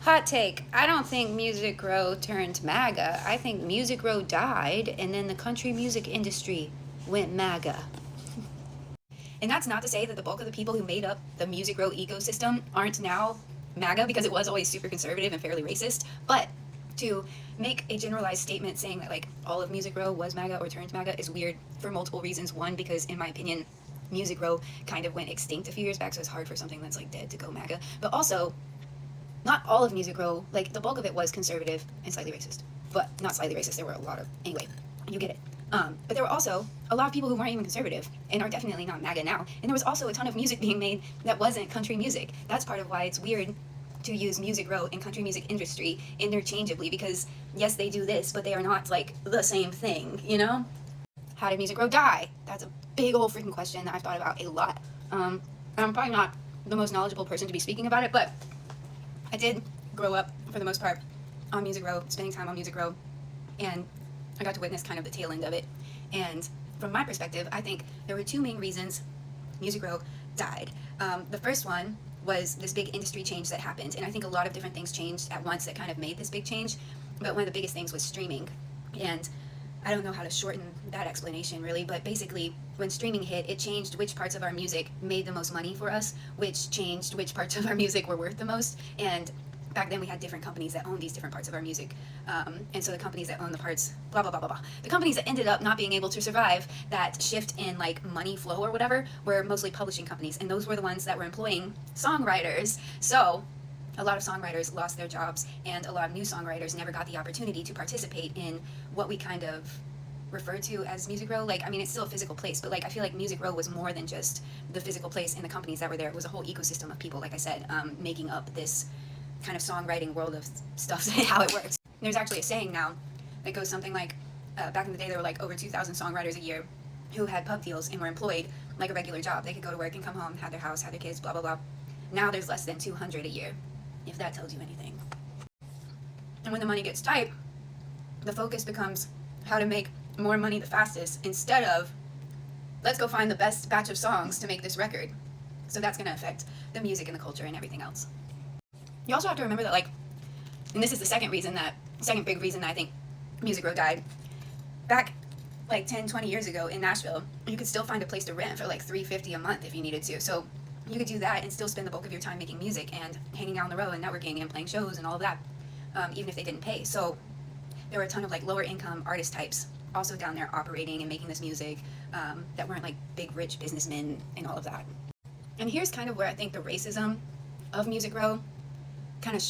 Hot take. I don't think Music Row turned MAGA. I think Music Row died, and then the country music industry went MAGA. And that's not to say that the bulk of the people who made up the Music Row ecosystem aren't now MAGA, because it was always super conservative and fairly racist. But to make a generalized statement saying that like all of Music Row was MAGA or turned MAGA is weird for multiple reasons. One, because in my opinion, Music Row kind of went extinct a few years back, so it's hard for something that's like dead to go MAGA. But also, not all of Music Row, like the bulk of it was conservative and slightly racist. But not slightly racist, there were a lot of, anyway, you get it. But there were also a lot of people who weren't even conservative and are definitely not MAGA now. And there was also a ton of music being made that wasn't country music. That's part of why it's weird to use Music Row and country music industry interchangeably, because yes, they do this, but they are not like the same thing, you know? How did Music Row die? That's a big old freaking question that I've thought about a lot. And I'm probably not the most knowledgeable person to be speaking about it, but I did grow up, for the most part, on Music Row, spending time on Music Row, and I got to witness kind of the tail end of it. And from my perspective, I think there were two main reasons Music Row died. The first one was this big industry change that happened, and I think a lot of different things changed at once that kind of made this big change, but one of the biggest things was streaming. And I don't know how to shorten that explanation really, but basically when streaming hit, it changed which parts of our music made the most money for us, which changed which parts of our music were worth the most. And back then we had different companies that owned these different parts of our music. And so the companies that owned the parts, blah, blah, blah, blah, blah. The companies that ended up not being able to survive that shift in like money flow or whatever were mostly publishing companies. And those were the ones that were employing songwriters. So a lot of songwriters lost their jobs, and a lot of new songwriters never got the opportunity to participate in what we kind of refer to as Music Row. Like, I mean, it's still a physical place, but like I feel like Music Row was more than just the physical place and the companies that were there. It was a whole ecosystem of people, like I said, making up this kind of songwriting world of stuff and how it works. There's actually a saying now that goes something like, back in the day there were like over 2,000 songwriters a year who had pub deals and were employed like a regular job. They could go to work and come home, have their house, have their kids, blah, blah, blah. Now there's less than 200 a year, if that tells you anything. And when the money gets tight, the focus becomes how to make more money the fastest, instead of let's go find the best batch of songs to make this record. So that's going to affect the music and the culture and everything else. You also have to remember that, like, and this is the second big reason that I think Music Row died. Back like 10, 20 years ago in Nashville, you could still find a place to rent for like $350 a month if you needed to. So you could do that and still spend the bulk of your time making music and hanging out on the road and networking and playing shows and all of that, even if they didn't pay. So there were a ton of like lower income artist types also down there operating and making this music, that weren't like big rich businessmen and all of that. And here's kind of where I think the racism of Music Row kind of